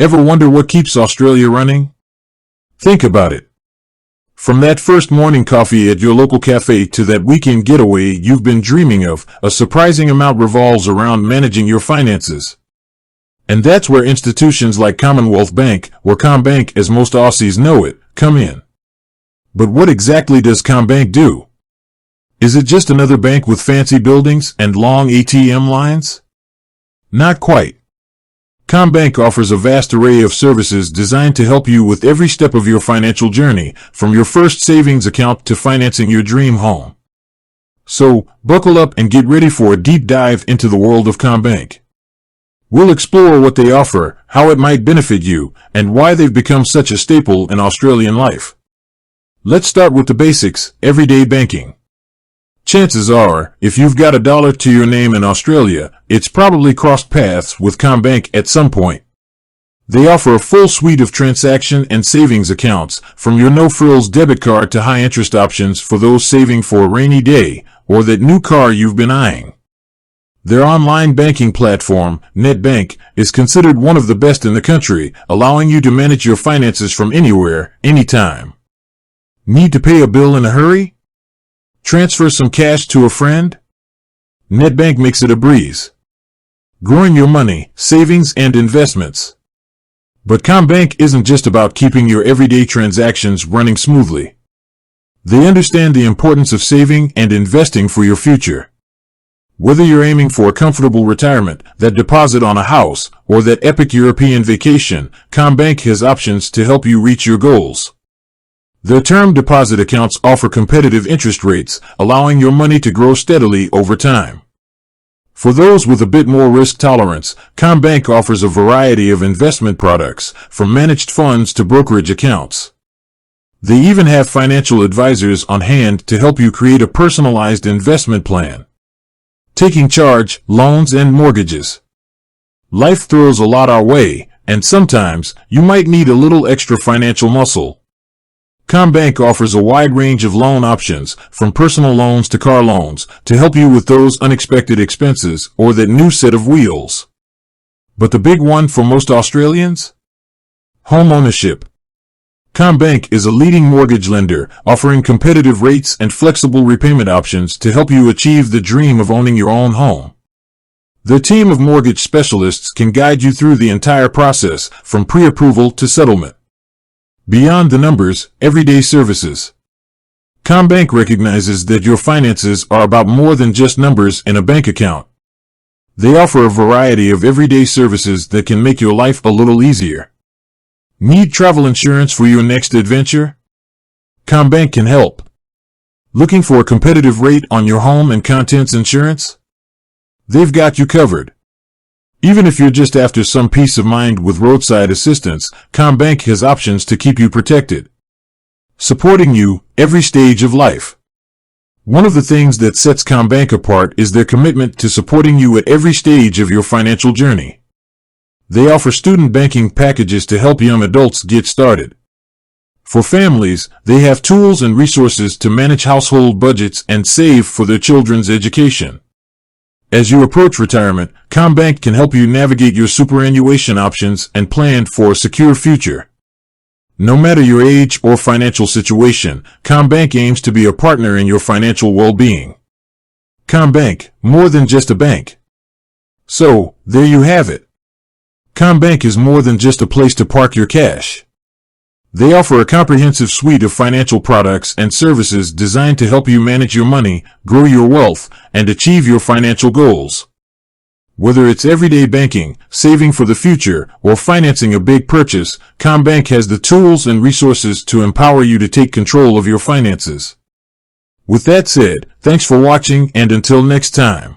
Ever wonder what keeps Australia running? Think about it. From that first morning coffee at your local cafe to that weekend getaway you've been dreaming of, a surprising amount revolves around managing your finances. And that's where institutions like Commonwealth Bank, or Commbank as most Aussies know it, come in. But what exactly does Commbank do? Is it just another bank with fancy buildings and long ATM lines? Not quite. Commbank offers a vast array of services designed to help you with every step of your financial journey, from your first savings account to financing your dream home. So, buckle up and get ready for a deep dive into the world of Commbank. We'll explore what they offer, how it might benefit you, and why they've become such a staple in Australian life. Let's start with the basics, everyday banking. Chances are, if you've got $1 to your name in Australia, it's probably crossed paths with Commbank at some point. They offer a full suite of transaction and savings accounts, from your no-frills debit card to high-interest options for those saving for a rainy day, or that new car you've been eyeing. Their online banking platform, NetBank, is considered one of the best in the country, allowing you to manage your finances from anywhere, anytime. Need to pay a bill in a hurry? Transfer some cash to a friend? NetBank makes it a breeze. Growing your money, savings, and investments. But Commbank isn't just about keeping your everyday transactions running smoothly. They understand the importance of saving and investing for your future. Whether you're aiming for a comfortable retirement, that deposit on a house, or that epic European vacation, Commbank has options to help you reach your goals. Their term deposit accounts offer competitive interest rates, allowing your money to grow steadily over time. For those with a bit more risk tolerance, Commbank offers a variety of investment products, from managed funds to brokerage accounts. They even have financial advisors on hand to help you create a personalized investment plan. Taking charge, loans and mortgages. Life throws a lot our way, and sometimes you might need a little extra financial muscle. Commbank offers a wide range of loan options, from personal loans to car loans, to help you with those unexpected expenses or that new set of wheels. But the big one for most Australians? Home ownership. Commbank is a leading mortgage lender, offering competitive rates and flexible repayment options to help you achieve the dream of owning your own home. Their team of mortgage specialists can guide you through the entire process, from pre-approval to settlement. Beyond the numbers, everyday services. Commbank recognizes that your finances are about more than just numbers in a bank account. They offer a variety of everyday services that can make your life a little easier. Need travel insurance for your next adventure? Commbank can help. Looking for a competitive rate on your home and contents insurance? They've got you covered. Even if you're just after some peace of mind with roadside assistance, Commbank has options to keep you protected. Supporting you every stage of life. One of the things that sets Commbank apart is their commitment to supporting you at every stage of your financial journey. They offer student banking packages to help young adults get started. For families, they have tools and resources to manage household budgets and save for their children's education. As you approach retirement, Commbank can help you navigate your superannuation options and plan for a secure future. No matter your age or financial situation, Commbank aims to be a partner in your financial well-being. Commbank, more than just a bank. So, there you have it. Commbank is more than just a place to park your cash. They offer a comprehensive suite of financial products and services designed to help you manage your money, grow your wealth, and achieve your financial goals. Whether it's everyday banking, saving for the future, or financing a big purchase, Commbank has the tools and resources to empower you to take control of your finances. With that said, thanks for watching, and until next time.